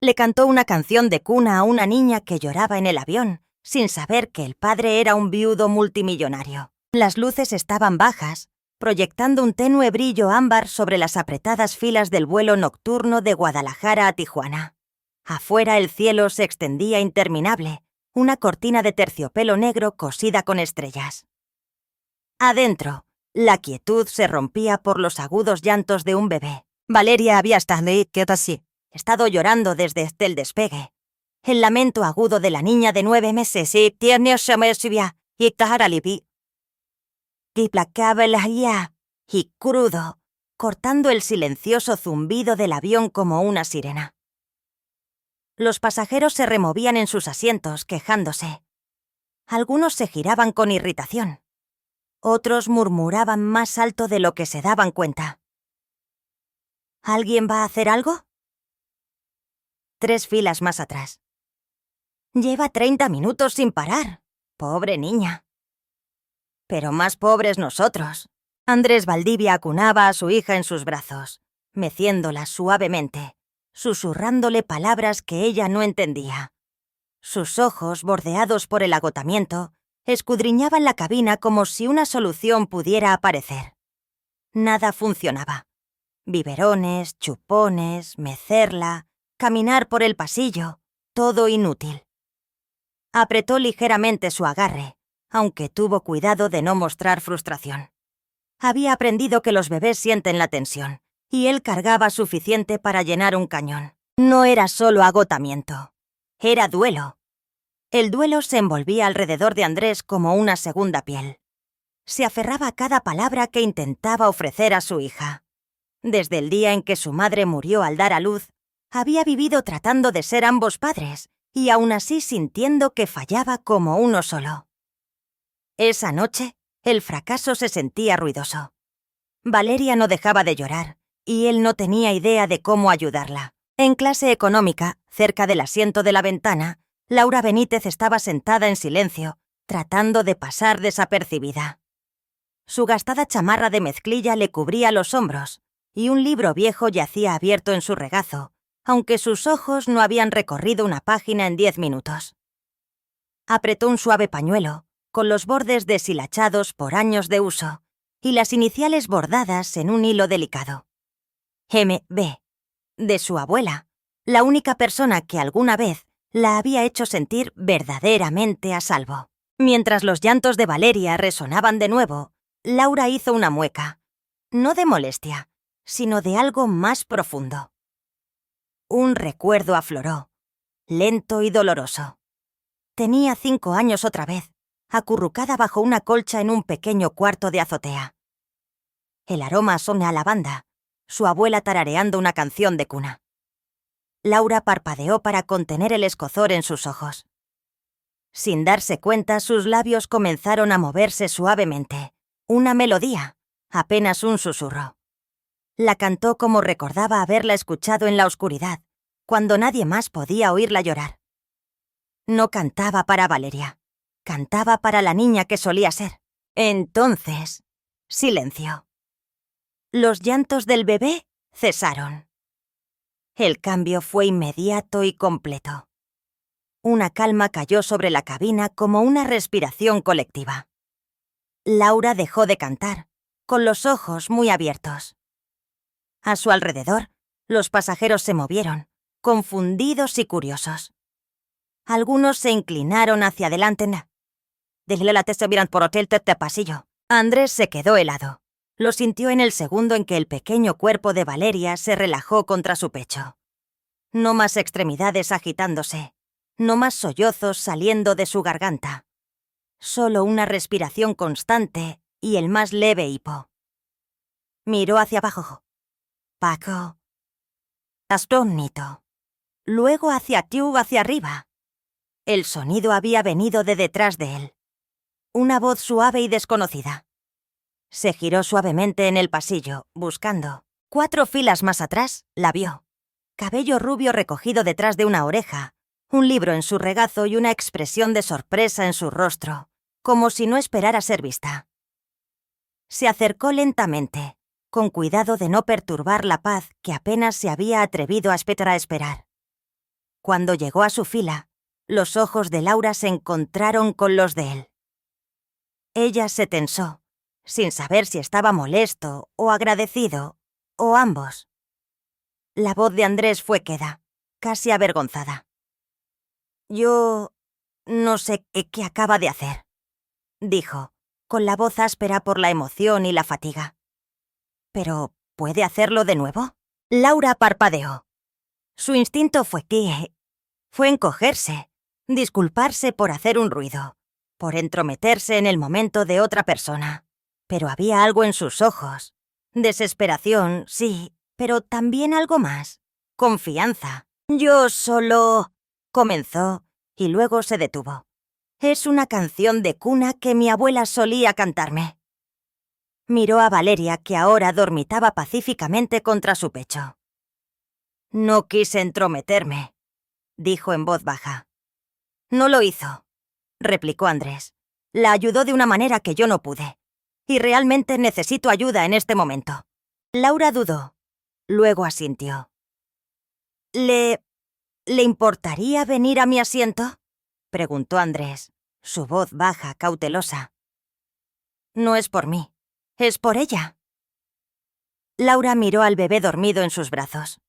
Le cantó una canción de cuna a una niña que lloraba en el avión, sin saber que el padre era un viudo multimillonario. Las luces estaban bajas, proyectando un tenue brillo ámbar sobre las apretadas filas del vuelo nocturno de Guadalajara a Tijuana. Afuera el cielo se extendía interminable, una cortina de terciopelo negro cosida con estrellas. Adentro, la quietud se rompía por los agudos llantos de un bebé. Valeria había estado llorando desde el despegue. El lamento agudo de la niña de 9 meses y crudo, cortando el silencioso zumbido del avión como una sirena. Los pasajeros se removían en sus asientos, quejándose. Algunos se giraban con irritación. Otros murmuraban más alto de lo que se daban cuenta. ¿Alguien va a hacer algo? 3 filas más atrás. Lleva 30 minutos sin parar. Pobre niña. Pero más pobres nosotros. Andrés Valdivia acunaba a su hija en sus brazos, meciéndola suavemente, susurrándole palabras que ella no entendía. Sus ojos, bordeados por el agotamiento, escudriñaban la cabina como si una solución pudiera aparecer. Nada funcionaba. Biberones, chupones, mecerla, caminar por el pasillo, todo inútil. Apretó ligeramente su agarre, aunque tuvo cuidado de no mostrar frustración. Había aprendido que los bebés sienten la tensión, y él cargaba suficiente para llenar un cañón. No era solo agotamiento, era duelo. El duelo se envolvía alrededor de Andrés como una segunda piel. Se aferraba a cada palabra que intentaba ofrecer a su hija. Desde el día en que su madre murió al dar a luz, había vivido tratando de ser ambos padres, y aún así sintiendo que fallaba como uno solo. Esa noche, el fracaso se sentía ruidoso. Valeria no dejaba de llorar, y él no tenía idea de cómo ayudarla. En clase económica, cerca del asiento de la ventana, Laura Benítez estaba sentada en silencio, tratando de pasar desapercibida. Su gastada chamarra de mezclilla le cubría los hombros, y un libro viejo yacía abierto en su regazo, aunque sus ojos no habían recorrido una página en 10 minutos. Apretó un suave pañuelo, con los bordes deshilachados por años de uso, y las iniciales bordadas en un hilo delicado. M.B., de su abuela, la única persona que alguna vez la había hecho sentir verdaderamente a salvo. Mientras los llantos de Valeria resonaban de nuevo, Laura hizo una mueca, no de molestia, sino de algo más profundo. Un recuerdo afloró, lento y doloroso. Tenía 5 años otra vez, acurrucada bajo una colcha en un pequeño cuarto de azotea. El aroma asoma a lavanda, su abuela tarareando una canción de cuna. Laura parpadeó para contener el escozor en sus ojos. Sin darse cuenta, sus labios comenzaron a moverse suavemente. Una melodía, apenas un susurro. La cantó como recordaba haberla escuchado en la oscuridad, cuando nadie más podía oírla llorar. No cantaba para Valeria, cantaba para la niña que solía ser. Entonces, silencio. Los llantos del bebé cesaron. El cambio fue inmediato y completo. Una calma cayó sobre la cabina como una respiración colectiva. Laura dejó de cantar, con los ojos muy abiertos. A su alrededor, los pasajeros se movieron, confundidos y curiosos. Algunos se inclinaron hacia adelante. Por hotel pasillo. Andrés se quedó helado. Lo sintió en el segundo en que el pequeño cuerpo de Valeria se relajó contra su pecho. No más extremidades agitándose, no más sollozos saliendo de su garganta. Solo una respiración constante y el más leve hipo. Miró hacia abajo. Paco. Astronito. Luego hacia arriba. El sonido había venido de detrás de él. Una voz suave y desconocida. Se giró suavemente en el pasillo, buscando. 4 filas más atrás, la vio. Cabello rubio recogido detrás de una oreja, un libro en su regazo y una expresión de sorpresa en su rostro, como si no esperara ser vista. Se acercó lentamente, con cuidado de no perturbar la paz que apenas se había atrevido a esperar. cuando llegó a su fila, los ojos de Laura se encontraron con los de él. Ella se tensó, sin saber si estaba molesto o agradecido, o ambos. La voz de Andrés fue queda, casi avergonzada. «Yo no sé qué acaba de hacer», dijo, con la voz áspera por la emoción y la fatiga. «¿Pero puede hacerlo de nuevo?» Laura parpadeó. Su instinto fue encogerse, disculparse por hacer un ruido, por entrometerse en el momento de otra persona. Pero había algo en sus ojos. Desesperación, sí, pero también algo más. Confianza. «Yo solo...» comenzó y luego se detuvo. «Es una canción de cuna que mi abuela solía cantarme». Miró a Valeria, que ahora dormitaba pacíficamente contra su pecho. «No quise entrometerme», dijo en voz baja. «No lo hizo», replicó Andrés. «La ayudó de una manera que yo no pude. Y realmente necesito ayuda en este momento». Laura dudó. Luego asintió. ¿Le importaría venir a mi asiento?», preguntó Andrés, su voz baja, cautelosa. «No es por mí, es por ella». Laura miró al bebé dormido en sus brazos.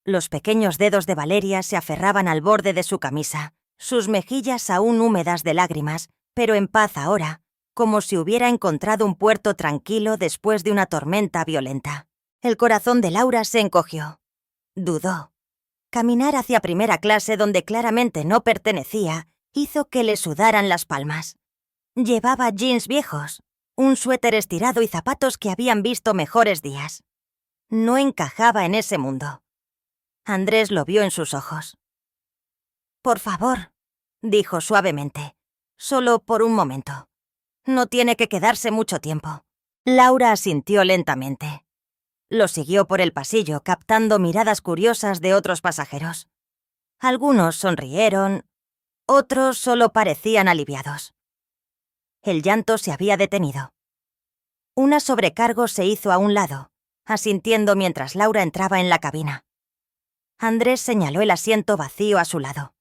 Los pequeños dedos de Valeria se aferraban al borde de su camisa, sus mejillas aún húmedas de lágrimas, pero en paz ahora, como si hubiera encontrado un puerto tranquilo después de una tormenta violenta. El corazón de Laura se encogió. Dudó. Caminar hacia primera clase, donde claramente no pertenecía, hizo que le sudaran las palmas. Llevaba jeans viejos, un suéter estirado y zapatos que habían visto mejores días. No encajaba en ese mundo. Andrés lo vio en sus ojos. «Por favor», dijo suavemente, «solo por un momento. No tiene que quedarse mucho tiempo». Laura asintió lentamente. Lo siguió por el pasillo, captando miradas curiosas de otros pasajeros. Algunos sonrieron, otros solo parecían aliviados. El llanto se había detenido. Una sobrecargo se hizo a un lado, asintiendo mientras Laura entraba en la cabina. Andrés señaló el asiento vacío a su lado.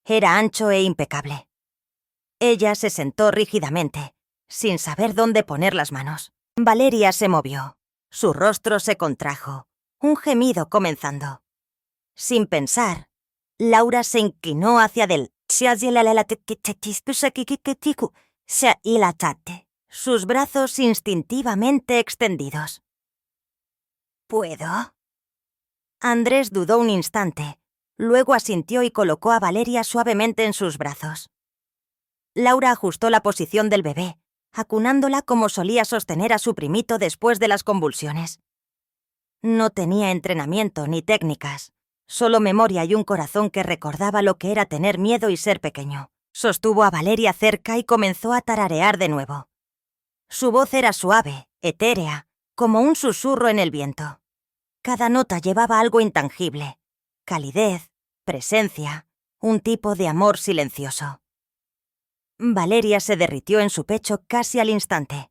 Era ancho e impecable. Ella se sentó rígidamente, sin saber dónde poner las manos. Valeria se movió. Su rostro se contrajo, un gemido comenzando. Sin pensar, Laura se inclinó hacia él. Sus brazos instintivamente extendidos. «¿Puedo?». Andrés dudó un instante, luego asintió y colocó a Valeria suavemente en sus brazos. Laura ajustó la posición del bebé, acunándola como solía sostener a su primito después de las convulsiones. No tenía entrenamiento ni técnicas, solo memoria y un corazón que recordaba lo que era tener miedo y ser pequeño. Sostuvo a Valeria cerca y comenzó a tararear de nuevo. Su voz era suave, etérea, como un susurro en el viento. Cada nota llevaba algo intangible: calidez, presencia, un tipo de amor silencioso. Valeria se derritió en su pecho casi al instante.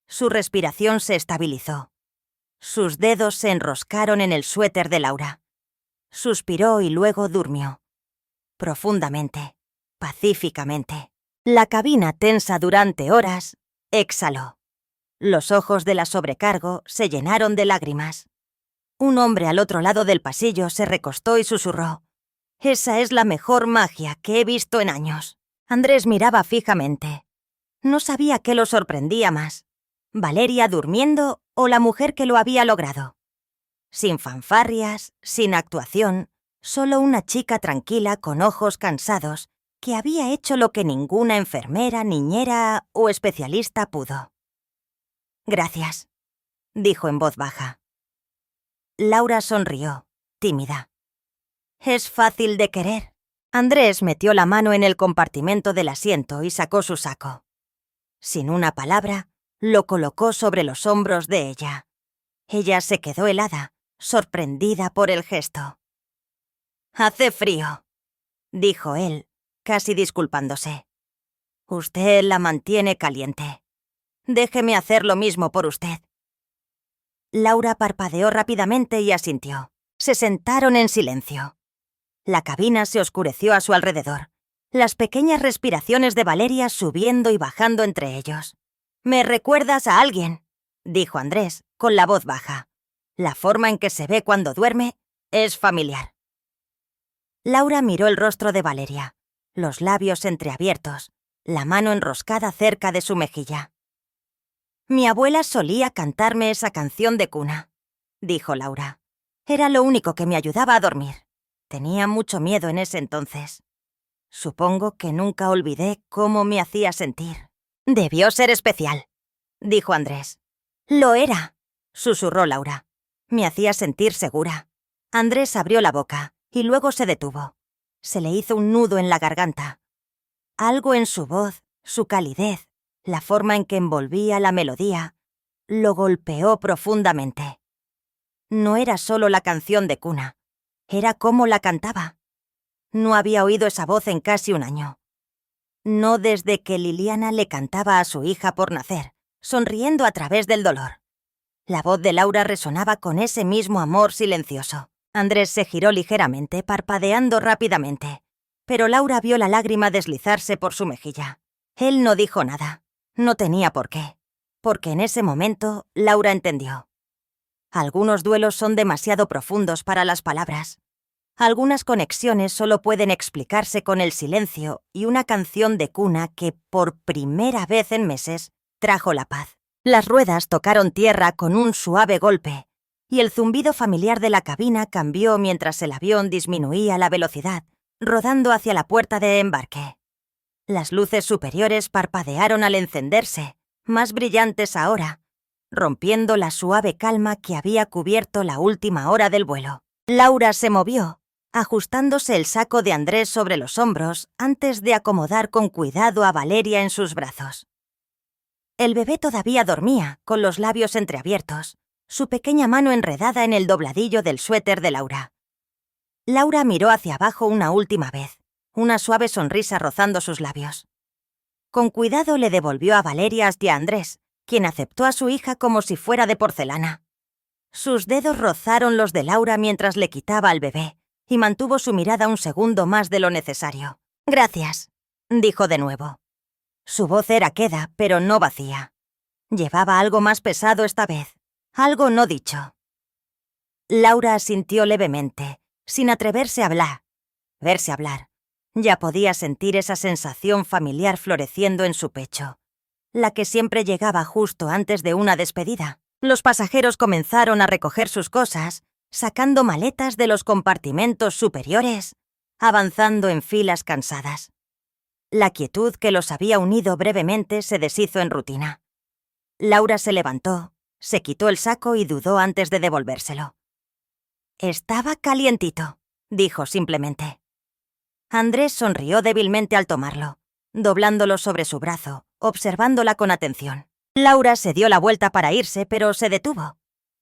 Su respiración se estabilizó. Sus dedos se enroscaron en el suéter de Laura. Suspiró y luego durmió. Profundamente, pacíficamente. La cabina, tensa durante horas, exhaló. Los ojos de la sobrecargo se llenaron de lágrimas. Un hombre al otro lado del pasillo se recostó y susurró: «Esa es la mejor magia que he visto en años». Andrés miraba fijamente. No sabía qué lo sorprendía más: Valeria durmiendo o la mujer que lo había logrado. Sin fanfarrias, sin actuación, solo una chica tranquila con ojos cansados que había hecho lo que ninguna enfermera, niñera o especialista pudo. «Gracias», dijo en voz baja. Laura sonrió, tímida. «Es fácil de querer». Andrés metió la mano en el compartimento del asiento y sacó su saco. Sin una palabra, lo colocó sobre los hombros de ella. Ella se quedó helada, sorprendida por el gesto. «Hace frío», dijo él, casi disculpándose. «Usted la mantiene caliente. Déjeme hacer lo mismo por usted». Laura parpadeó rápidamente y asintió. Se sentaron en silencio. La cabina se oscureció a su alrededor. Las pequeñas respiraciones de Valeria subiendo y bajando entre ellos. «Me recuerdas a alguien», dijo Andrés, con la voz baja. «La forma en que se ve cuando duerme es familiar». Laura miró el rostro de Valeria, los labios entreabiertos, la mano enroscada cerca de su mejilla. «Mi abuela solía cantarme esa canción de cuna», dijo Laura. «Era lo único que me ayudaba a dormir. Tenía mucho miedo en ese entonces. Supongo que nunca olvidé cómo me hacía sentir». «Debió ser especial», dijo Andrés. «Lo era», susurró Laura. «Me hacía sentir segura». Andrés abrió la boca y luego se detuvo. Se le hizo un nudo en la garganta. Algo en su voz, su calidez, la forma en que envolvía la melodía, lo golpeó profundamente. No era solo la canción de cuna, era cómo la cantaba. No había oído esa voz en casi un año. No desde que Liliana le cantaba a su hija por nacer, sonriendo a través del dolor. La voz de Laura resonaba con ese mismo amor silencioso. Andrés se giró ligeramente, parpadeando rápidamente, pero Laura vio la lágrima deslizarse por su mejilla. Él no dijo nada. No tenía por qué, porque en ese momento Laura entendió. Algunos duelos son demasiado profundos para las palabras. Algunas conexiones solo pueden explicarse con el silencio y una canción de cuna que, por primera vez en meses, trajo la paz. Las ruedas tocaron tierra con un suave golpe, y el zumbido familiar de la cabina cambió mientras el avión disminuía la velocidad, rodando hacia la puerta de embarque. Las luces superiores parpadearon al encenderse, más brillantes ahora, rompiendo la suave calma que había cubierto la última hora del vuelo. Laura se movió, ajustándose el saco de Andrés sobre los hombros antes de acomodar con cuidado a Valeria en sus brazos. El bebé todavía dormía, con los labios entreabiertos, su pequeña mano enredada en el dobladillo del suéter de Laura. Laura miró hacia abajo una última vez, una suave sonrisa rozando sus labios. Con cuidado le devolvió a Valeria hacia Andrés, quien aceptó a su hija como si fuera de porcelana. Sus dedos rozaron los de Laura mientras le quitaba al bebé, y mantuvo su mirada un segundo más de lo necesario. «Gracias», dijo de nuevo. Su voz era queda, pero no vacía. Llevaba algo más pesado esta vez, algo no dicho. Laura asintió levemente, sin atreverse a hablar. Verse hablar. Ya podía sentir esa sensación familiar floreciendo en su pecho, la que siempre llegaba justo antes de una despedida. Los pasajeros comenzaron a recoger sus cosas, sacando maletas de los compartimentos superiores, avanzando en filas cansadas. La quietud que los había unido brevemente se deshizo en rutina. Laura se levantó, se quitó el saco y dudó antes de devolvérselo. «Estaba calientito», dijo simplemente. Andrés sonrió débilmente al tomarlo, doblándolo sobre su brazo, observándola con atención. Laura se dio la vuelta para irse, pero se detuvo.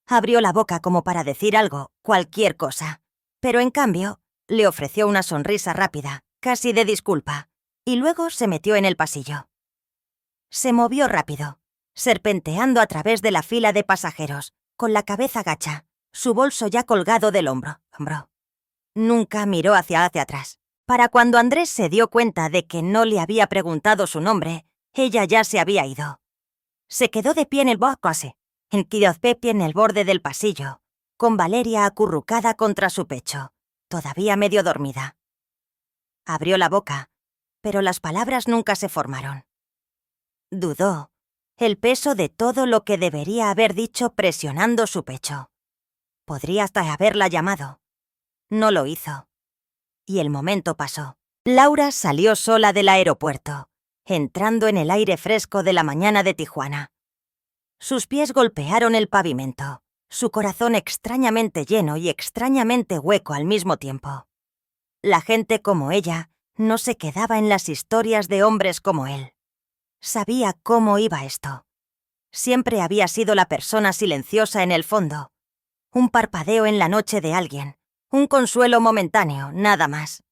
Abrió la boca como para decir algo, cualquier cosa, pero en cambio le ofreció una sonrisa rápida, casi de disculpa, y luego se metió en el pasillo. Se movió rápido, serpenteando a través de la fila de pasajeros, con la cabeza gacha, su bolso ya colgado del hombro. Nunca miró hacia atrás. Para cuando Andrés se dio cuenta de que no le había preguntado su nombre, ella ya se había ido. Se quedó de pie en el balcón, en el borde del pasillo, con Valeria acurrucada contra su pecho, todavía medio dormida. Abrió la boca, pero las palabras nunca se formaron. Dudó, el peso de todo lo que debería haber dicho presionando su pecho. Podría hasta haberla llamado. No lo hizo. Y el momento pasó. Laura salió sola del aeropuerto, entrando en el aire fresco de la mañana de Tijuana. Sus pies golpearon el pavimento, su corazón extrañamente lleno y extrañamente hueco al mismo tiempo. La gente como ella no se quedaba en las historias de hombres como él. Sabía cómo iba esto. Siempre había sido la persona silenciosa en el fondo. Un parpadeo en la noche de alguien, un consuelo momentáneo, nada más.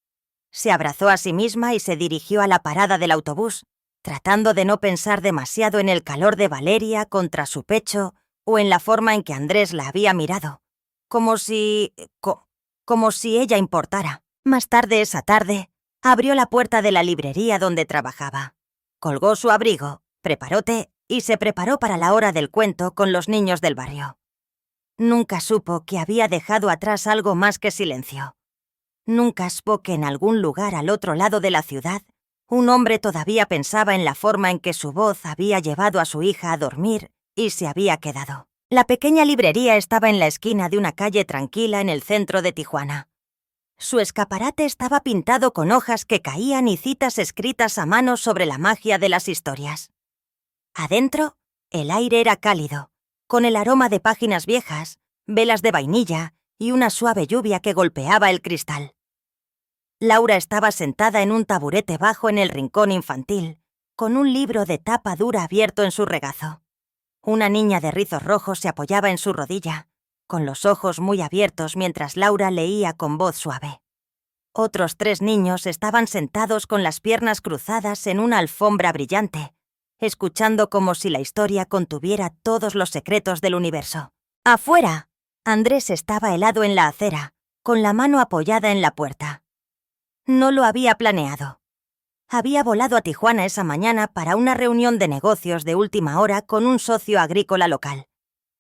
Se abrazó a sí misma y se dirigió a la parada del autobús, tratando de no pensar demasiado en el calor de Valeria contra su pecho o en la forma en que Andrés la había mirado, como si ella importara. Más tarde esa tarde, abrió la puerta de la librería donde trabajaba. Colgó su abrigo, preparó té y se preparó para la hora del cuento con los niños del barrio. Nunca supo que había dejado atrás algo más que silencio. Nunca supo que en algún lugar al otro lado de la ciudad, un hombre todavía pensaba en la forma en que su voz había llevado a su hija a dormir y se había quedado. La pequeña librería estaba en la esquina de una calle tranquila en el centro de Tijuana. Su escaparate estaba pintado con hojas que caían y citas escritas a mano sobre la magia de las historias. Adentro, el aire era cálido, con el aroma de páginas viejas, velas de vainilla y una suave lluvia que golpeaba el cristal. Laura estaba sentada en un taburete bajo en el rincón infantil, con un libro de tapa dura abierto en su regazo. Una niña de rizos rojos se apoyaba en su rodilla, con los ojos muy abiertos mientras Laura leía con voz suave. Otros 3 niños estaban sentados con las piernas cruzadas en una alfombra brillante, escuchando como si la historia contuviera todos los secretos del universo. Afuera, Andrés estaba helado en la acera, con la mano apoyada en la puerta. No lo había planeado. Había volado a Tijuana esa mañana para una reunión de negocios de última hora con un socio agrícola local.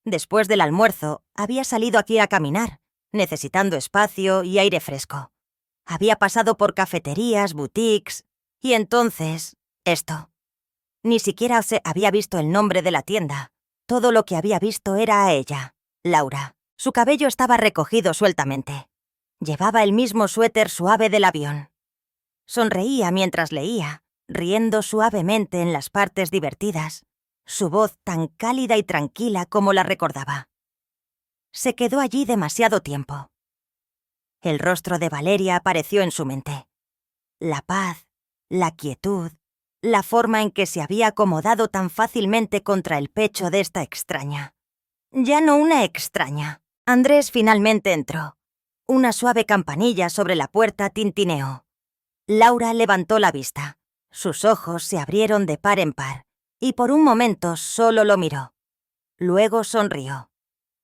Después del almuerzo, había salido aquí a caminar, necesitando espacio y aire fresco. Había pasado por cafeterías, boutiques, y entonces, esto. Ni siquiera se había visto el nombre de la tienda. Todo lo que había visto era a ella, Laura. Su cabello estaba recogido sueltamente. Llevaba el mismo suéter suave del avión. Sonreía mientras leía, riendo suavemente en las partes divertidas, su voz tan cálida y tranquila como la recordaba. Se quedó allí demasiado tiempo. El rostro de Valeria apareció en su mente. La paz, la quietud, la forma en que se había acomodado tan fácilmente contra el pecho de esta extraña. Ya no una extraña. Andrés finalmente entró. Una suave campanilla sobre la puerta tintineó. Laura levantó la vista. Sus ojos se abrieron de par en par, y por un momento solo lo miró. Luego sonrió.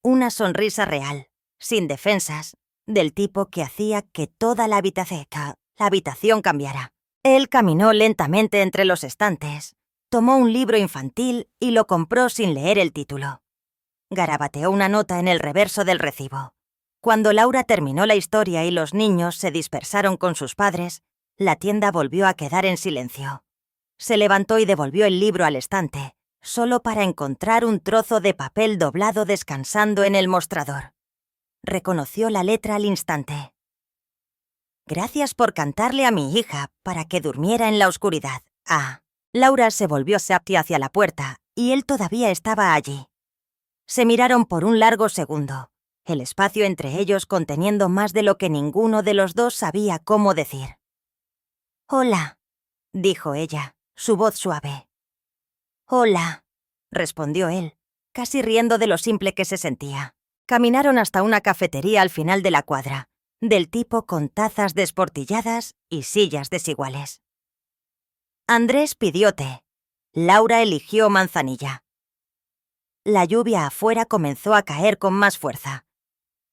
Una sonrisa real, sin defensas, del tipo que hacía que toda la habitación cambiara. Él caminó lentamente entre los estantes, tomó un libro infantil y lo compró sin leer el título. Garabateó una nota en el reverso del recibo. Cuando Laura terminó la historia y los niños se dispersaron con sus padres, la tienda volvió a quedar en silencio. Se levantó y devolvió el libro al estante, solo para encontrar un trozo de papel doblado descansando en el mostrador. Reconoció la letra al instante. Gracias por cantarle a mi hija para que durmiera en la oscuridad. Ah. Laura se volvió hacia la puerta y él todavía estaba allí. Se miraron por un largo segundo, el espacio entre ellos conteniendo más de lo que ninguno de los dos sabía cómo decir. «Hola», dijo ella, su voz suave. «Hola», respondió él, casi riendo de lo simple que se sentía. Caminaron hasta una cafetería al final de la cuadra, del tipo con tazas desportilladas y sillas desiguales. Andrés pidió té. Laura eligió manzanilla. La lluvia afuera comenzó a caer con más fuerza.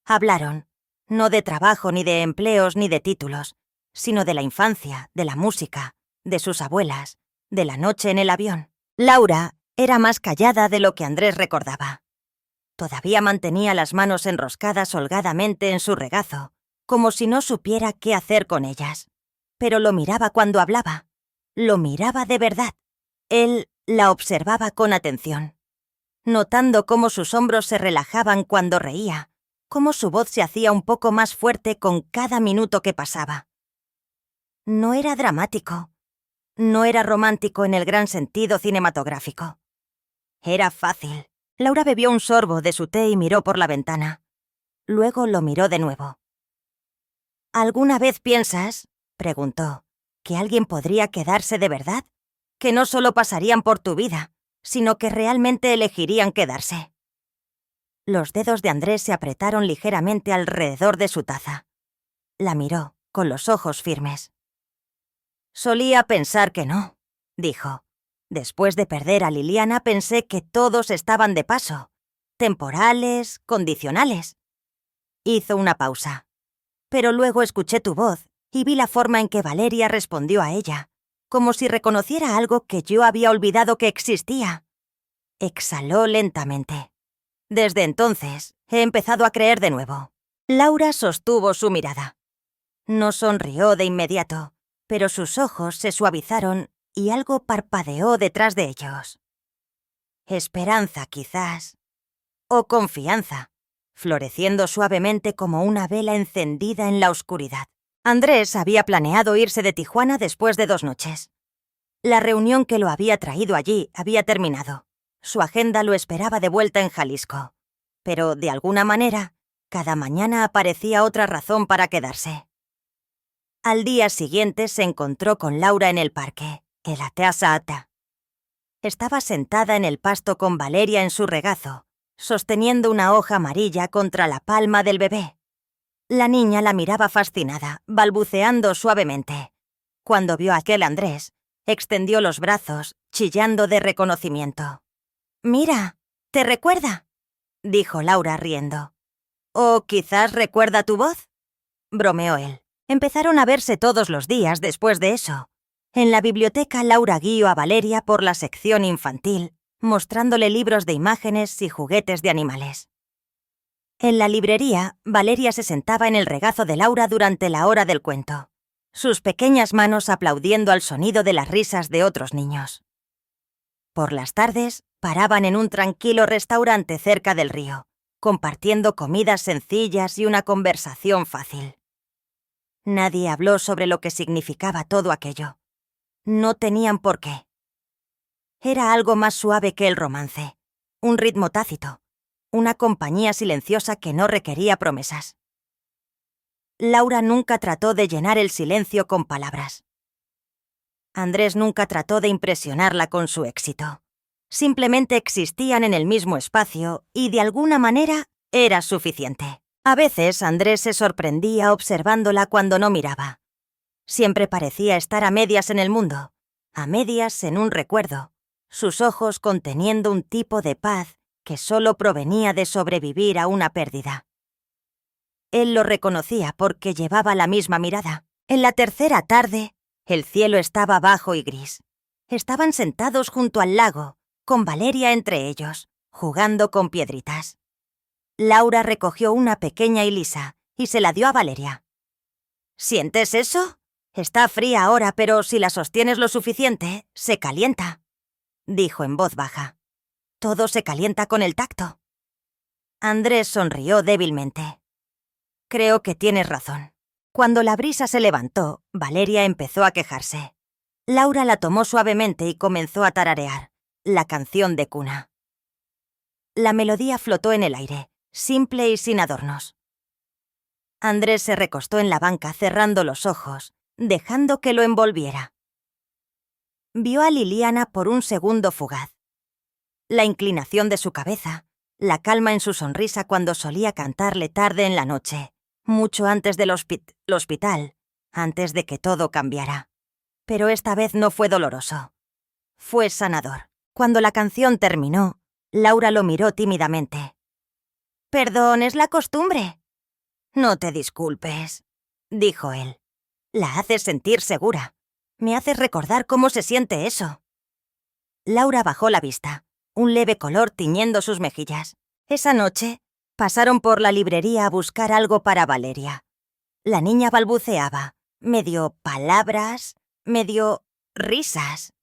Hablaron, no de trabajo, ni de empleos, ni de títulos, sino de la infancia, de la música, de sus abuelas, de la noche en el avión. Laura era más callada de lo que Andrés recordaba. Todavía mantenía las manos enroscadas holgadamente en su regazo, como si no supiera qué hacer con ellas. Pero lo miraba cuando hablaba. Lo miraba de verdad. Él la observaba con atención, notando cómo sus hombros se relajaban cuando reía, cómo su voz se hacía un poco más fuerte con cada minuto que pasaba. No era dramático. No era romántico en el gran sentido cinematográfico. Era fácil. Laura bebió un sorbo de su té y miró por la ventana. Luego lo miró de nuevo. ¿Alguna vez piensas, preguntó, que alguien podría quedarse de verdad? Que no solo pasarían por tu vida, sino que realmente elegirían quedarse. Los dedos de Andrés se apretaron ligeramente alrededor de su taza. La miró, con los ojos firmes. Solía pensar que no, dijo. Después de perder a Liliana pensé que todos estaban de paso, temporales, condicionales. Hizo una pausa. Pero luego escuché tu voz y vi la forma en que Valeria respondió a ella, como si reconociera algo que yo había olvidado que existía. Exhaló lentamente. Desde entonces, he empezado a creer de nuevo. Laura sostuvo su mirada. No sonrió de inmediato, pero sus ojos se suavizaron y algo parpadeó detrás de ellos. Esperanza, quizás. O confianza, floreciendo suavemente como una vela encendida en la oscuridad. Andrés había planeado irse de Tijuana después de 2 noches. La reunión que lo había traído allí había terminado. Su agenda lo esperaba de vuelta en Jalisco. Pero, de alguna manera, cada mañana aparecía otra razón para quedarse. Al día siguiente se encontró con Laura en el parque, en la Teasa Ata. Estaba sentada en el pasto con Valeria en su regazo, sosteniendo una hoja amarilla contra la palma del bebé. La niña la miraba fascinada, balbuceando suavemente. Cuando vio a aquel Andrés, extendió los brazos, chillando de reconocimiento. «Mira, ¿te recuerda?», dijo Laura riendo. «¿O quizás recuerda tu voz?», bromeó él. Empezaron a verse todos los días después de eso. En la biblioteca, Laura guió a Valeria por la sección infantil, mostrándole libros de imágenes y juguetes de animales. En la librería, Valeria se sentaba en el regazo de Laura durante la hora del cuento, sus pequeñas manos aplaudiendo al sonido de las risas de otros niños. Por las tardes, paraban en un tranquilo restaurante cerca del río, compartiendo comidas sencillas y una conversación fácil. Nadie habló sobre lo que significaba todo aquello. No tenían por qué. Era algo más suave que el romance, un ritmo tácito, una compañía silenciosa que no requería promesas. Laura nunca trató de llenar el silencio con palabras. Andrés nunca trató de impresionarla con su éxito. Simplemente existían en el mismo espacio y, de alguna manera, era suficiente. A veces Andrés se sorprendía observándola cuando no miraba. Siempre parecía estar a medias en el mundo, a medias en un recuerdo, sus ojos conteniendo un tipo de paz que solo provenía de sobrevivir a una pérdida. Él lo reconocía porque llevaba la misma mirada. En la tercera tarde, el cielo estaba bajo y gris. Estaban sentados junto al lago, con Valeria entre ellos, jugando con piedritas. Laura recogió una pequeña y lisa y se la dio a Valeria. «¿Sientes eso? Está fría ahora, pero si la sostienes lo suficiente, se calienta», dijo en voz baja. «Todo se calienta con el tacto». Andrés sonrió débilmente. «Creo que tienes razón». Cuando la brisa se levantó, Valeria empezó a quejarse. Laura la tomó suavemente y comenzó a tararear, la canción de cuna. La melodía flotó en el aire, simple y sin adornos. Andrés se recostó en la banca cerrando los ojos, dejando que lo envolviera. Vio a Liliana por un segundo fugaz. La inclinación de su cabeza, la calma en su sonrisa cuando solía cantarle tarde en la noche, mucho antes del hospital, antes de que todo cambiara. Pero esta vez no fue doloroso. Fue sanador. Cuando la canción terminó, Laura lo miró tímidamente. «Perdón, es la costumbre». «No te disculpes», dijo él. «La haces sentir segura. Me haces recordar cómo se siente eso». Laura bajó la vista, un leve color tiñendo sus mejillas. Esa noche, pasaron por la librería a buscar algo para Valeria. La niña balbuceaba, medio palabras, medio risas.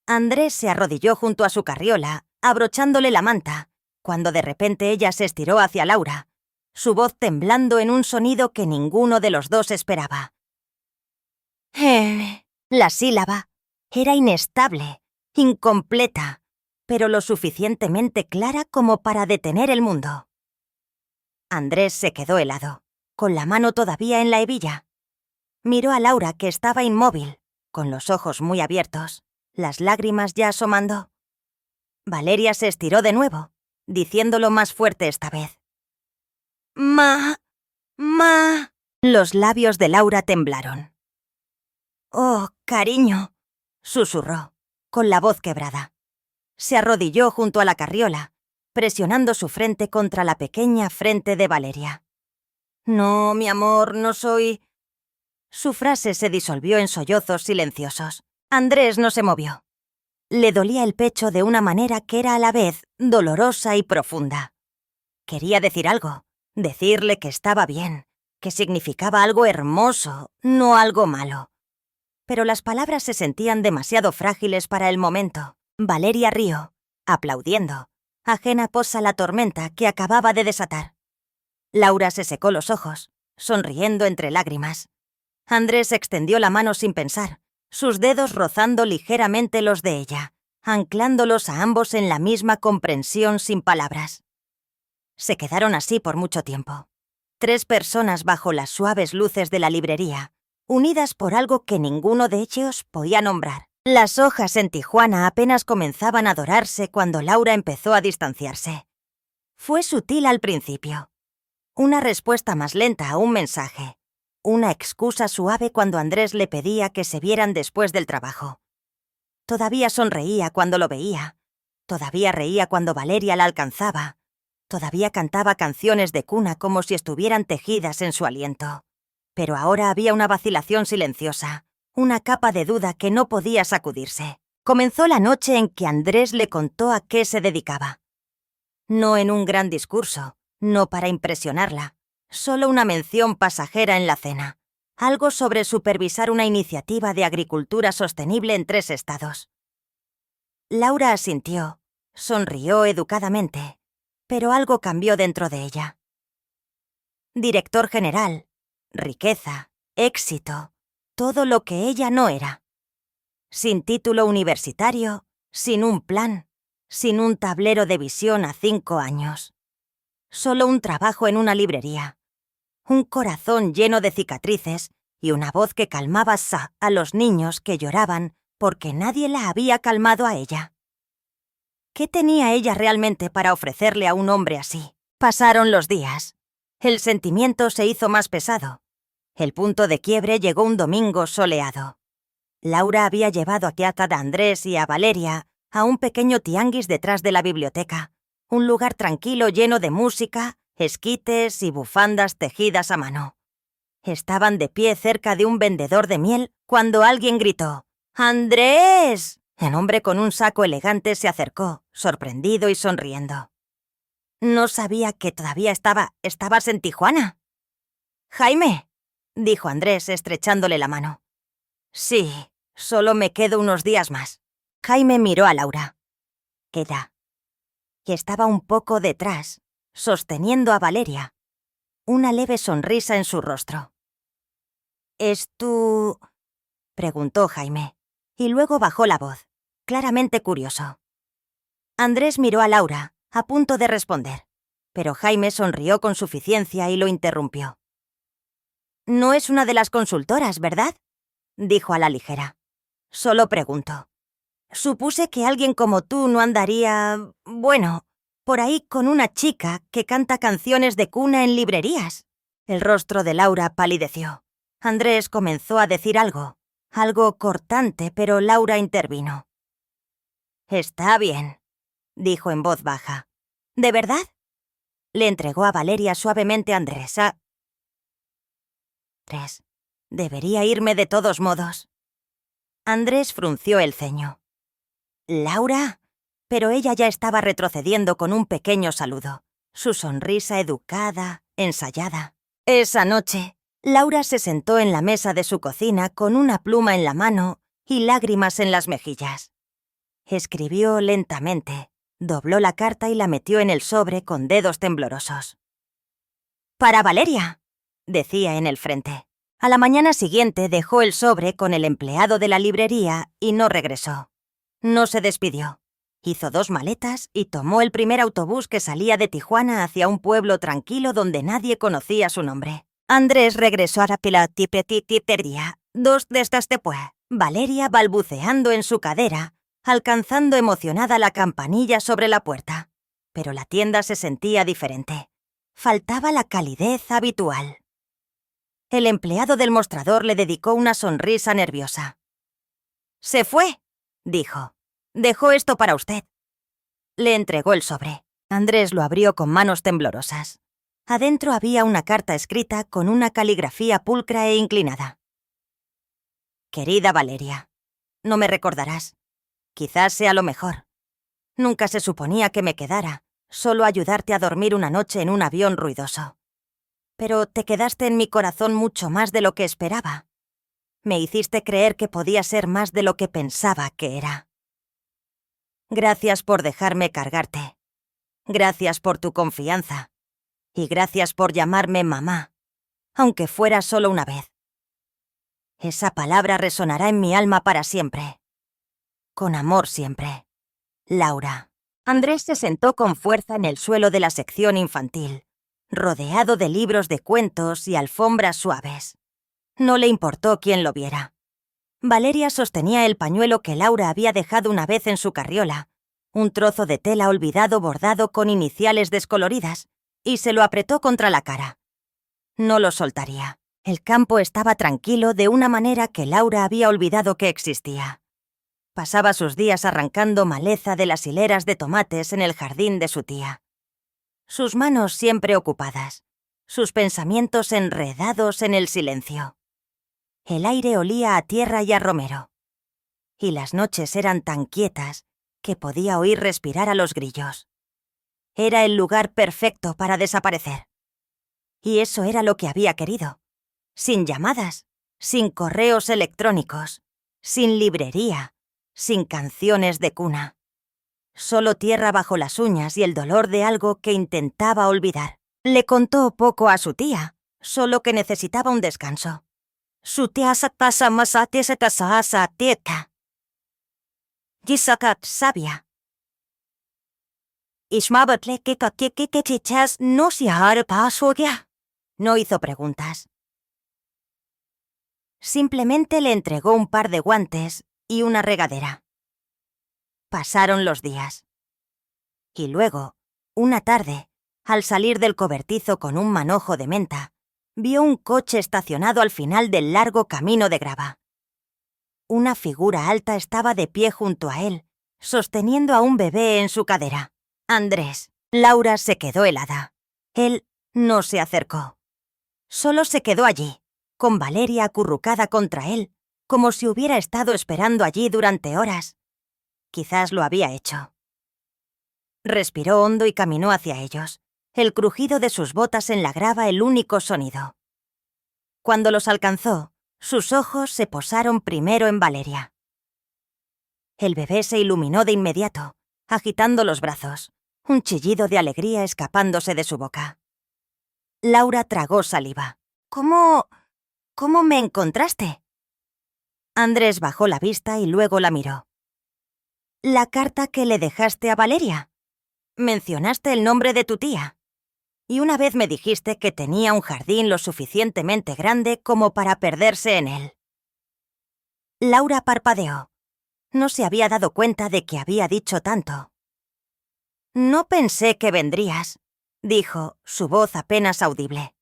Andrés se arrodilló junto a su carriola, abrochándole la manta, cuando de repente ella se estiró hacia Laura, su voz temblando en un sonido que ninguno de los dos esperaba. La sílaba era inestable, incompleta, pero lo suficientemente clara como para detener el mundo. Andrés se quedó helado, con la mano todavía en la hebilla. Miró a Laura, que estaba inmóvil, con los ojos muy abiertos, las lágrimas ya asomando. Valeria se estiró de nuevo, diciéndolo más fuerte esta vez. «Ma... Los labios de Laura temblaron. «Oh, cariño», susurró, con la voz quebrada. Se arrodilló junto a la carriola, presionando su frente contra la pequeña frente de Valeria. «No, mi amor, no soy...» Su frase se disolvió en sollozos silenciosos. Andrés no se movió. Le dolía el pecho de una manera que era a la vez dolorosa y profunda. Quería decir algo, decirle que estaba bien, que significaba algo hermoso, no algo malo. Pero las palabras se sentían demasiado frágiles para el momento. Valeria rió, aplaudiendo, ajena posa la tormenta que acababa de desatar. Laura se secó los ojos, sonriendo entre lágrimas. Andrés extendió la mano sin pensar, sus dedos rozando ligeramente los de ella, anclándolos a ambos en la misma comprensión sin palabras. Se quedaron así por mucho tiempo. 3 personas bajo las suaves luces de la librería, unidas por algo que ninguno de ellos podía nombrar. Las hojas en Tijuana apenas comenzaban a dorarse cuando Laura empezó a distanciarse. Fue sutil al principio. Una respuesta más lenta a un mensaje. Una excusa suave cuando Andrés le pedía que se vieran después del trabajo. Todavía sonreía cuando lo veía. Todavía reía cuando Valeria la alcanzaba. Todavía cantaba canciones de cuna como si estuvieran tejidas en su aliento. Pero ahora había una vacilación silenciosa, una capa de duda que no podía sacudirse. Comenzó la noche en que Andrés le contó a qué se dedicaba. No en un gran discurso, no para impresionarla, solo una mención pasajera en la cena. Algo sobre supervisar una iniciativa de agricultura sostenible en 3 estados. Laura asintió, sonrió educadamente, pero algo cambió dentro de ella. Director general, riqueza, éxito, todo lo que ella no era. Sin título universitario, sin un plan, sin un tablero de visión a 5 años. Solo un trabajo en una librería. Un corazón lleno de cicatrices y una voz que calmaba a los niños que lloraban porque nadie la había calmado a ella. ¿Qué tenía ella realmente para ofrecerle a un hombre así? Pasaron los días. El sentimiento se hizo más pesado. El punto de quiebre llegó un domingo soleado. Laura había llevado a Andrés y a Valeria a un pequeño tianguis detrás de la biblioteca, un lugar tranquilo lleno de música, esquites y bufandas tejidas a mano. Estaban de pie cerca de un vendedor de miel cuando alguien gritó: ¡Andrés! El hombre con un saco elegante se acercó, sorprendido y sonriendo. No sabía que todavía estabas en Tijuana. «Jaime», dijo Andrés estrechándole la mano. «Sí, solo me quedo unos días más». Jaime miró a Laura. Queda. Que estaba un poco detrás, sosteniendo a Valeria. Una leve sonrisa en su rostro. «¿Es tú...?» preguntó Jaime, y luego bajó la voz, claramente curioso. Andrés miró a Laura, a punto de responder, pero Jaime sonrió con suficiencia y lo interrumpió. «No es una de las consultoras, ¿verdad?», dijo a la ligera. «Solo pregunto. Supuse que alguien como tú no andaría, bueno, por ahí con una chica que canta canciones de cuna en librerías». El rostro de Laura palideció. Andrés comenzó a decir algo cortante, pero Laura intervino. «Está bien», dijo en voz baja. «¿De verdad?». Le entregó a Valeria suavemente a Andrés. «Debería irme de todos modos». Andrés frunció el ceño. «¿Laura?». Pero ella ya estaba retrocediendo con un pequeño saludo, su sonrisa educada, ensayada. Esa noche, Laura se sentó en la mesa de su cocina con una pluma en la mano y lágrimas en las mejillas. Escribió lentamente, dobló la carta y la metió en el sobre con dedos temblorosos. «Para Valeria», decía en el frente. A la mañana siguiente dejó el sobre con el empleado de la librería y no regresó. No se despidió. Hizo 2 maletas y tomó el primer autobús que salía de Tijuana hacia un pueblo tranquilo donde nadie conocía su nombre. Andrés regresó a la Pilatipetititería, 2 días después, Valeria balbuceando en su cadera, alcanzando emocionada la campanilla sobre la puerta. Pero la tienda se sentía diferente. Faltaba la calidez habitual. El empleado del mostrador le dedicó una sonrisa nerviosa. «Se fue», dijo. «Dejó esto para usted». Le entregó el sobre. Andrés lo abrió con manos temblorosas. Adentro había una carta escrita con una caligrafía pulcra e inclinada. Querida Valeria, no me recordarás. Quizás sea lo mejor. Nunca se suponía que me quedara, solo ayudarte a dormir una noche en un avión ruidoso. Pero te quedaste en mi corazón mucho más de lo que esperaba. Me hiciste creer que podía ser más de lo que pensaba que era. Gracias por dejarme cargarte. Gracias por tu confianza. Y gracias por llamarme mamá, aunque fuera solo una vez. Esa palabra resonará en mi alma para siempre. Con amor siempre. Laura. Andrés se sentó con fuerza en el suelo de la sección infantil, rodeado de libros de cuentos y alfombras suaves. No le importó quién lo viera. Valeria sostenía el pañuelo que Laura había dejado una vez en su carriola, un trozo de tela olvidado bordado con iniciales descoloridas, y se lo apretó contra la cara. No lo soltaría. El campo estaba tranquilo de una manera que Laura había olvidado que existía. Pasaba sus días arrancando maleza de las hileras de tomates en el jardín de su tía. Sus manos siempre ocupadas, sus pensamientos enredados en el silencio. El aire olía a tierra y a romero. Y las noches eran tan quietas que podía oír respirar a los grillos. Era el lugar perfecto para desaparecer. Y eso era lo que había querido. Sin llamadas, sin correos electrónicos, sin librería, sin canciones de cuna. Solo tierra bajo las uñas y el dolor de algo que intentaba olvidar. Le contó poco a su tía, solo que necesitaba un descanso. Su tía pasa más a tieta. Gisakat sabia. Ishmabatle que chichas no se hará paso ya. No hizo preguntas. Simplemente le entregó un par de guantes y una regadera. Pasaron los días. Y luego, una tarde, al salir del cobertizo con un manojo de menta, vio un coche estacionado al final del largo camino de grava. Una figura alta estaba de pie junto a él, sosteniendo a un bebé en su cadera. Andrés. Laura se quedó helada. Él no se acercó. Solo se quedó allí, con Valeria acurrucada contra él, como si hubiera estado esperando allí durante horas. Quizás lo había hecho. Respiró hondo y caminó hacia ellos, el crujido de sus botas en la grava el único sonido. Cuando los alcanzó, sus ojos se posaron primero en Valeria. El bebé se iluminó de inmediato, agitando los brazos, un chillido de alegría escapándose de su boca. Laura tragó saliva. ¿Cómo me encontraste? Andrés bajó la vista y luego la miró. La carta que le dejaste a Valeria. Mencionaste el nombre de tu tía. Y una vez me dijiste que tenía un jardín lo suficientemente grande como para perderse en él. Laura parpadeó. No se había dado cuenta de que había dicho tanto. No pensé que vendrías, dijo, su voz apenas audible.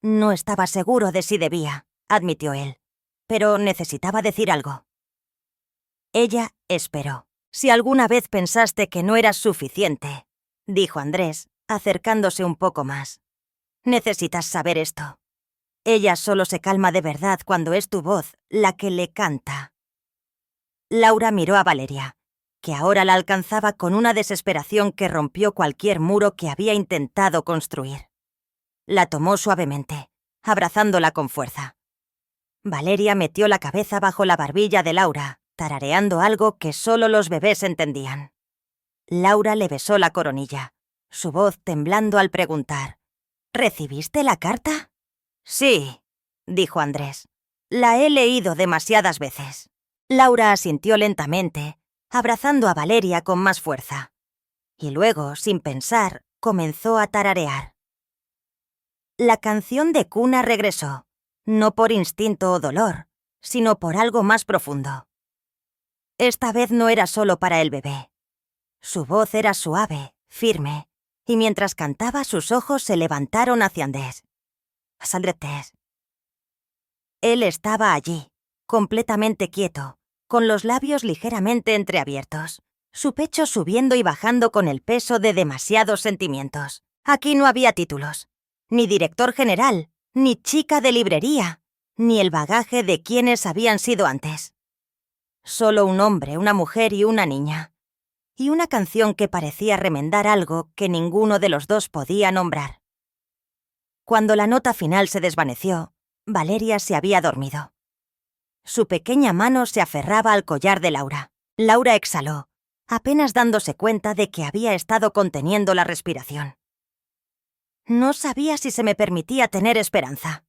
No estaba seguro de si debía, admitió él, pero necesitaba decir algo. Ella esperó. Si alguna vez pensaste que no eras suficiente, dijo Andrés, acercándose un poco más. Necesitas saber esto. Ella solo se calma de verdad cuando es tu voz la que le canta. Laura miró a Valeria, que ahora la alcanzaba con una desesperación que rompió cualquier muro que había intentado construir. La tomó suavemente, abrazándola con fuerza. Valeria metió la cabeza bajo la barbilla de Laura, tarareando algo que solo los bebés entendían. Laura le besó la coronilla, su voz temblando al preguntar: ¿Recibiste la carta? Sí, dijo Andrés. La he leído demasiadas veces. Laura asintió lentamente, abrazando a Valeria con más fuerza. Y luego, sin pensar, comenzó a tararear. La canción de cuna regresó, no por instinto o dolor, sino por algo más profundo. Esta vez no era solo para el bebé. Su voz era suave, firme, y mientras cantaba sus ojos se levantaron hacia Andrés. Él estaba allí, completamente quieto, con los labios ligeramente entreabiertos, su pecho subiendo y bajando con el peso de demasiados sentimientos. Aquí no había títulos, ni director general, ni chica de librería, ni el bagaje de quienes habían sido antes. Solo un hombre, una mujer y una niña. Y una canción que parecía remendar algo que ninguno de los dos podía nombrar. Cuando la nota final se desvaneció, Valeria se había dormido. Su pequeña mano se aferraba al collar de Laura. Laura exhaló, apenas dándose cuenta de que había estado conteniendo la respiración. «No sabía si se me permitía tener esperanza»,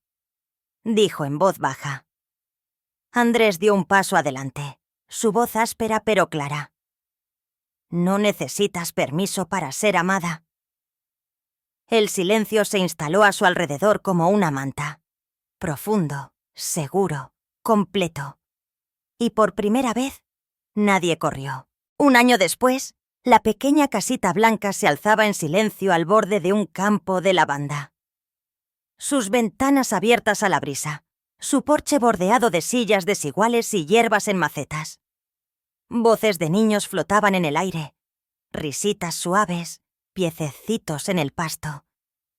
dijo en voz baja. Andrés dio un paso adelante, su voz áspera pero clara. «No necesitas permiso para ser amada». El silencio se instaló a su alrededor como una manta. Profundo, seguro, completo. Y por primera vez, nadie corrió. Un año después, la pequeña casita blanca se alzaba en silencio al borde de un campo de lavanda. Sus ventanas abiertas a la brisa, su porche bordeado de sillas desiguales y hierbas en macetas. Voces de niños flotaban en el aire, risitas suaves, piececitos en el pasto.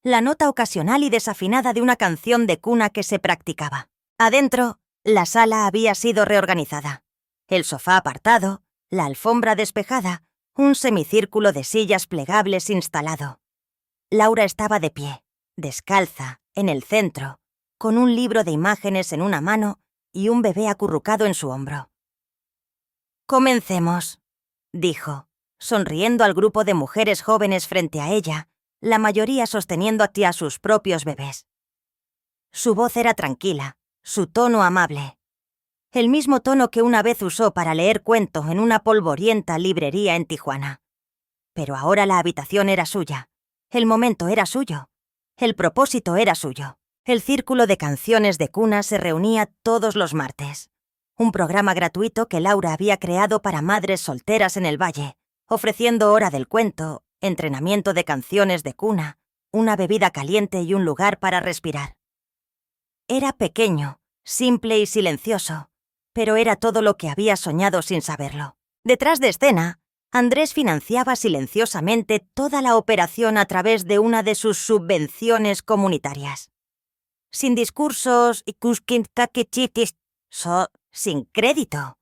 La nota ocasional y desafinada de una canción de cuna que se practicaba. Adentro, la sala había sido reorganizada. El sofá apartado, la alfombra despejada, un semicírculo de sillas plegables instalado. Laura estaba de pie, descalza, en el centro, con un libro de imágenes en una mano y un bebé acurrucado en su hombro. «Comencemos», dijo, sonriendo al grupo de mujeres jóvenes frente a ella, la mayoría sosteniendo a sus propios bebés. Su voz era tranquila, su tono amable. El mismo tono que una vez usó para leer cuento en una polvorienta librería en Tijuana. Pero ahora la habitación era suya, el momento era suyo, el propósito era suyo. El círculo de canciones de cuna se reunía todos los martes. Un programa gratuito que Laura había creado para madres solteras en el valle, ofreciendo hora del cuento, entrenamiento de canciones de cuna, una bebida caliente y un lugar para respirar. Era pequeño, simple y silencioso, pero era todo lo que había soñado sin saberlo. Detrás de escena, Andrés financiaba silenciosamente toda la operación a través de una de sus subvenciones comunitarias. Sin discursos y sin crédito.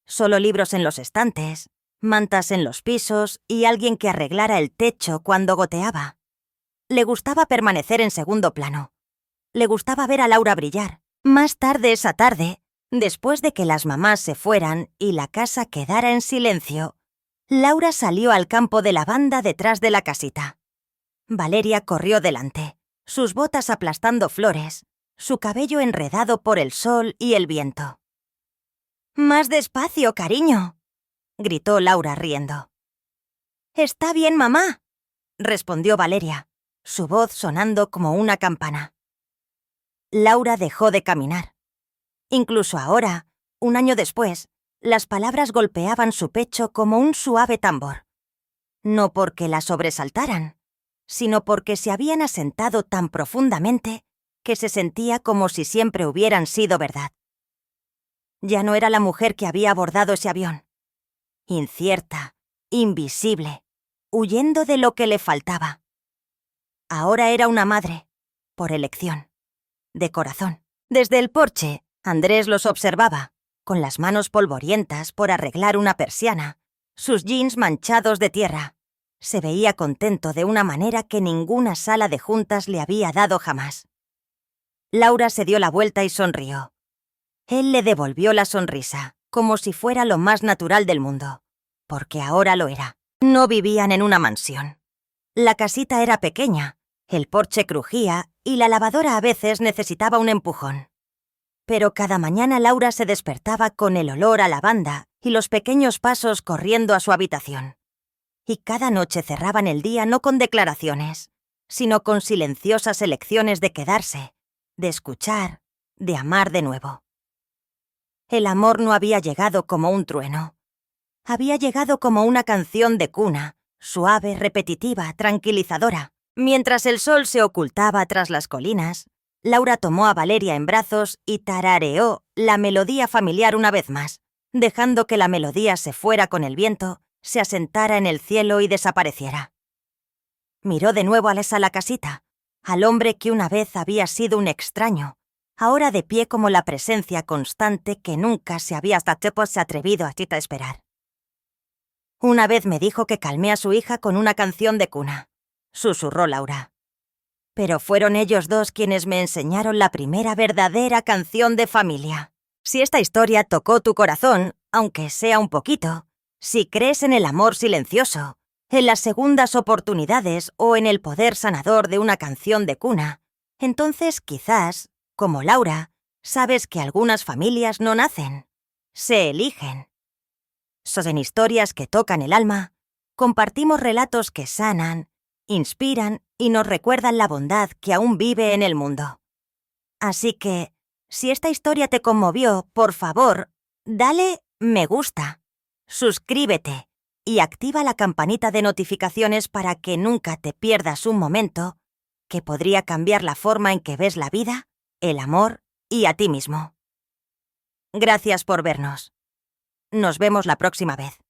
Solo libros en los estantes, mantas en los pisos y alguien que arreglara el techo cuando goteaba. Le gustaba permanecer en segundo plano. Le gustaba ver a Laura brillar. Más tarde esa tarde, después de que las mamás se fueran y la casa quedara en silencio, Laura salió al campo de lavanda detrás de la casita. Valeria corrió delante, sus botas aplastando flores, su cabello enredado por el sol y el viento. «Más despacio, cariño», gritó Laura riendo. «Está bien, mamá», respondió Valeria, su voz sonando como una campana. Laura dejó de caminar. Incluso ahora, un año después, las palabras golpeaban su pecho como un suave tambor. No porque la sobresaltaran, sino porque se habían asentado tan profundamente que se sentía como si siempre hubieran sido verdad. Ya no era la mujer que había abordado ese avión. Incierta, invisible, huyendo de lo que le faltaba. Ahora era una madre, por elección, de corazón. Desde el porche, Andrés los observaba, con las manos polvorientas por arreglar una persiana, sus jeans manchados de tierra. Se veía contento de una manera que ninguna sala de juntas le había dado jamás. Laura se dio la vuelta y sonrió. Él le devolvió la sonrisa, como si fuera lo más natural del mundo, porque ahora lo era. No vivían en una mansión. La casita era pequeña, el porche crujía y la lavadora a veces necesitaba un empujón. Pero cada mañana Laura se despertaba con el olor a lavanda y los pequeños pasos corriendo a su habitación. Y cada noche cerraban el día no con declaraciones, sino con silenciosas elecciones de quedarse, de escuchar, de amar de nuevo. El amor no había llegado como un trueno. Había llegado como una canción de cuna, suave, repetitiva, tranquilizadora. Mientras el sol se ocultaba tras las colinas, Laura tomó a Valeria en brazos y tarareó la melodía familiar una vez más, dejando que la melodía se fuera con el viento, se asentara en el cielo y desapareciera. Miró de nuevo a la casita, al hombre que una vez había sido un extraño, ahora de pie como la presencia constante que nunca se había atrevido a esperar. Una vez me dijo que calmé a su hija con una canción de cuna, susurró Laura. Pero fueron ellos dos quienes me enseñaron la primera verdadera canción de familia. Si esta historia tocó tu corazón, aunque sea un poquito, si crees en el amor silencioso, en las segundas oportunidades o en el poder sanador de una canción de cuna, entonces quizás, como Laura, sabes que algunas familias no nacen, se eligen. Son historias que tocan el alma, compartimos relatos que sanan, inspiran y nos recuerdan la bondad que aún vive en el mundo. Así que, si esta historia te conmovió, por favor, dale me gusta, suscríbete y activa la campanita de notificaciones para que nunca te pierdas un momento que podría cambiar la forma en que ves la vida, el amor y a ti mismo. Gracias por vernos. Nos vemos la próxima vez.